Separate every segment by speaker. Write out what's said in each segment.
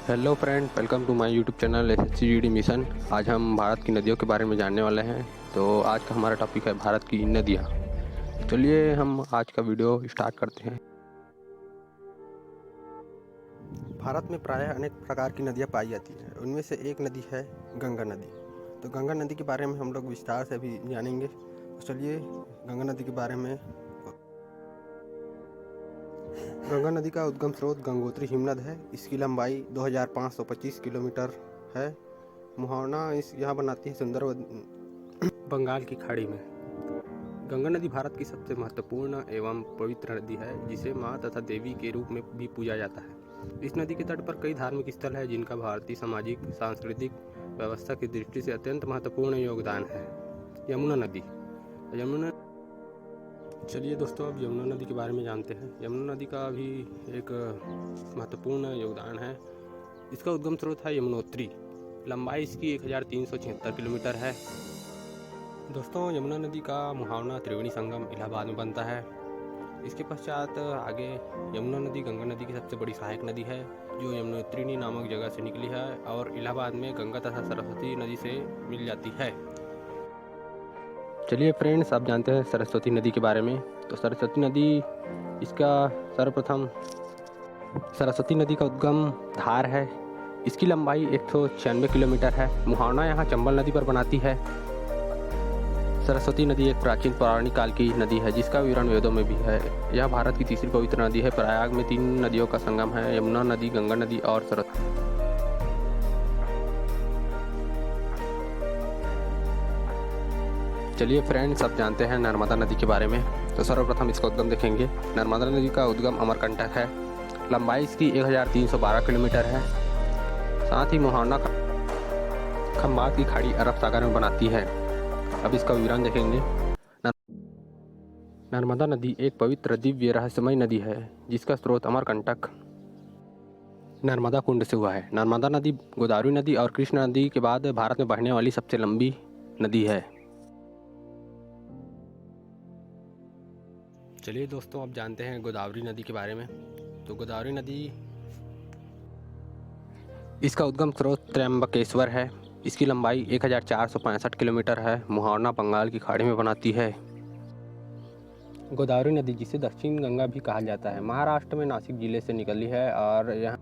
Speaker 1: Hello friend, welcome to my YouTube channel SSCGD mission. आज हम भारत की नदियों के बारे में जानने वाले हैं। तो आज का हमारा टॉपिक है भारत की नदियाँ। चलिए हम आज का वीडियो स्टार्ट करते हैं। भारत में प्रायः अनेक प्रकार की नदियाँ पाई जाती हैं। उनमें से एक नदी है गंगा नदी। तो गंगा नदी के बारे में हम लोग विस्तार से अभी जानेंगे। तो चलिए गंगा नदी के बारे में। गंगा नदी का उद्गम स्रोत गंगोत्री हिमनद है। इसकी लंबाई 2525 किलोमीटर है। मुहाना यहाँ बनाती है सुंदर बंगाल की खाड़ी में। गंगा नदी भारत की सबसे महत्वपूर्ण एवं पवित्र नदी है, जिसे माँ तथा देवी के रूप में भी पूजा जाता है। इस नदी के तट पर कई धार्मिक स्थल है, जिनका भारतीय सामाजिक सांस्कृतिक व्यवस्था की दृष्टि से अत्यंत महत्वपूर्ण योगदान है। यमुना नदी। चलिए दोस्तों, अब यमुना नदी के बारे में जानते हैं। यमुना नदी का भी एक महत्वपूर्ण योगदान है। इसका उद्गम स्रोत है यमुनोत्री। लंबाई इसकी 1376 किलोमीटर है। दोस्तों, यमुना नदी का मुहावना त्रिवेणी संगम इलाहाबाद में बनता है। इसके पश्चात आगे यमुना नदी गंगा नदी की सबसे बड़ी सहायक नदी है, जो यमुनोत्री नामक जगह से निकली है और इलाहाबाद में गंगा तथा सरस्वती नदी से मिल जाती है। चलिए फ्रेंड्स, आप जानते हैं सरस्वती नदी के बारे में। तो सरस्वती नदी, इसका सर्वप्रथम सरस्वती नदी का उद्गम धार है। इसकी लंबाई 196 किलोमीटर है। मुहावना यहाँ चंबल नदी पर बनाती है। सरस्वती नदी एक प्राचीन पौराणिक काल की नदी है, जिसका विवरण वेदों में भी है। यह भारत की तीसरी पवित्र नदी है। प्रयाग में 3 नदियों का संगम है, यमुना नदी, गंगा नदी और सरस्वती। चलिए फ्रेंड्स, अब जानते हैं नर्मदा नदी के बारे में। तो सर्वप्रथम इसका उद्गम देखेंगे। नर्मदा नदी का उद्गम अमरकंटक है। लंबाई इसकी 1312 किलोमीटर है। साथ ही मुहाना खंबात की खाड़ी अरब सागर में बनाती है। अब इसका विवरण देखेंगे। नर्मदा नदी एक पवित्र, दिव्य, रहस्यमय नदी है, जिसका स्रोत अमरकंटक नर्मदा कुंड से हुआ है। नर्मदा नदी गोदावरी नदी और कृष्ण नदी के बाद भारत में बहने वाली सबसे लंबी नदी है। चलिए दोस्तों, अब जानते हैं गोदावरी नदी के बारे में। तो गोदावरी नदी, इसका उद्गम स्रोत त्र्यंबकेश्वर है। इसकी लंबाई 1465 किलोमीटर है। मुहावना बंगाल की खाड़ी में बनाती है। गोदावरी नदी, जिसे दक्षिण गंगा भी कहा जाता है, महाराष्ट्र में नासिक जिले से निकली है और यहाँ।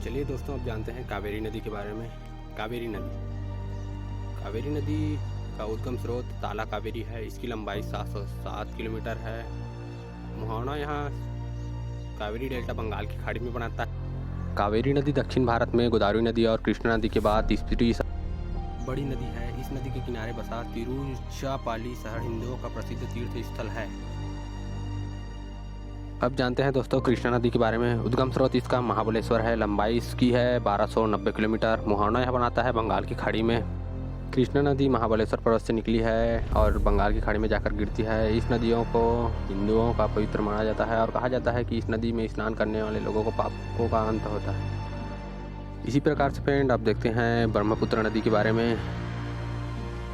Speaker 1: चलिए दोस्तों, अब जानते हैं कावेरी नदी के बारे में। कावेरी नदी का उद्गम स्रोत ताला कावेरी है। इसकी लंबाई 707 किलोमीटर है। मुहावना यहाँ कावेरी डेल्टा बंगाल की खाड़ी में बनाता है। कावेरी नदी दक्षिण भारत में गोदावरी नदी और कृष्णा नदी के बाद तीसरी बड़ी नदी है। इस नदी के किनारे बसा तिरुचिरापल्ली शहर हिंदुओं का प्रसिद्ध तीर्थ स्थल है। अब जानते हैं दोस्तों कृष्णा नदी के बारे में। उद्गम स्रोत इसका महाबलेश्वर है। लंबाई इसकी है 1290 किलोमीटर। मुहावना यह बनाता है बंगाल की खाड़ी में। कृष्णा नदी महाबलेश्वर पर्वत से निकली है और बंगाल की खाड़ी में जाकर गिरती है। इस नदियों को हिंदुओं का पवित्र माना जाता है और कहा जाता है कि इस नदी में स्नान करने वाले लोगों को पापों का अंत होता है। इसी प्रकार से फ्रेंड, आप देखते हैं ब्रह्मपुत्र नदी के बारे में।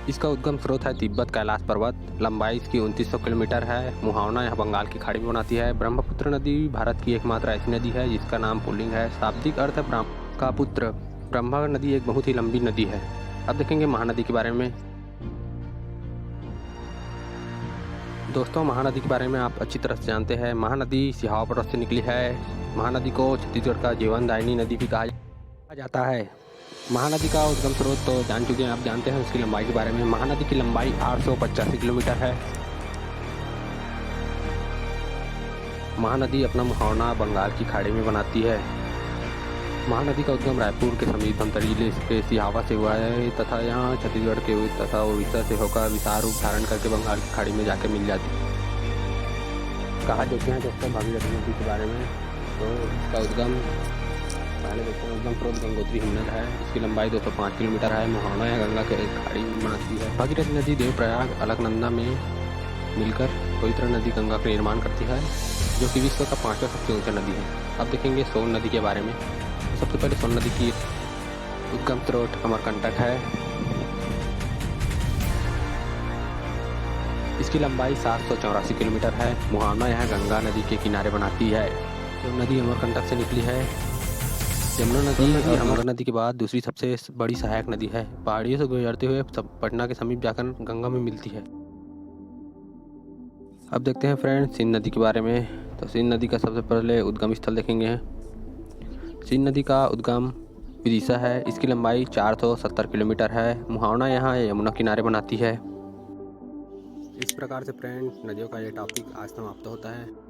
Speaker 1: इसका उद्गम स्रोत है तिब्बत कैलाश पर्वत। लंबाई इसकी 2900 किलोमीटर है। मुहावना यह बंगाल की खाड़ी में बनाती है। ब्रह्मपुत्र नदी भारत की एकमात्र ऐसी नदी है जिसका नाम पुल्लिंग है। शाब्दिक अर्थ है ब्रह्म का पुत्र। ब्रह्मा नदी एक बहुत ही लंबी नदी है। अब देखेंगे महानदी के बारे में। दोस्तों, महानदी के बारे में आप अच्छी तरह से जानते हैं। महानदी सिहावा पर्वत से निकली है। महानदी को छत्तीसगढ़ का जीवनदायिनी नदी भी कहा जाता है। महानदी का उद्गम स्रोत तो जान चुके हैं। आप जानते हैं उसकी लंबाई के बारे में। महानदी की लंबाई 885 किलोमीटर है। महानदी अपना मुहावना बंगाल की खाड़ी में बनाती है। महानदी का उद्गम रायपुर के समीप धमतरी जिले के सिहावा से हुआ है तथा यहाँ छत्तीसगढ़ के तथा उड़ीसा से होकर विशाल रूप धारण करके बंगाल की खाड़ी में जाकर मिल जाती है। कहा जाते हैं दोस्तों भागीरथी नदी के बारे में। तो इसका उद्गम पहले देखते हैं। उद्गम स्रोत गंगोत्री हिमनद है। इसकी लंबाई 205 किलोमीटर है। मुहावना यह गंगा के खाड़ी में बनाती है। भागीरथी नदी देवप्रयाग अलकनंदा में मिलकर पवित्र नदी गंगा का निर्माण करती है, जो कि विश्व का 5वां सबसे ऊंचा नदी है। अब देखेंगे सोन नदी के बारे में। सबसे पहले सोन नदी की उद्गम स्रोत अमरकंटक है। इसकी लंबाई 784 किलोमीटर है। मुहावना यह गंगा नदी के किनारे बनाती है। जो नदी अमरकंटक से निकली है। यमुना नदी और गंगा नदी के बाद दूसरी सबसे बड़ी सहायक नदी है। पहाड़ियों से गुजरते हुए पटना के समीप जाकर गंगा में मिलती है। अब देखते हैं फ्रेंड्स सिंध नदी के बारे में। तो सिंध नदी का सबसे पहले उद्गम स्थल देखेंगे। सिंध नदी का उद्गम विदिशा है। इसकी लंबाई 470 किलोमीटर है। मुहावना यहाँ यमुना किनारे बनाती है। इस प्रकार से फ्रेंड्स नदियों का ये टॉपिक आज समाप्त होता है।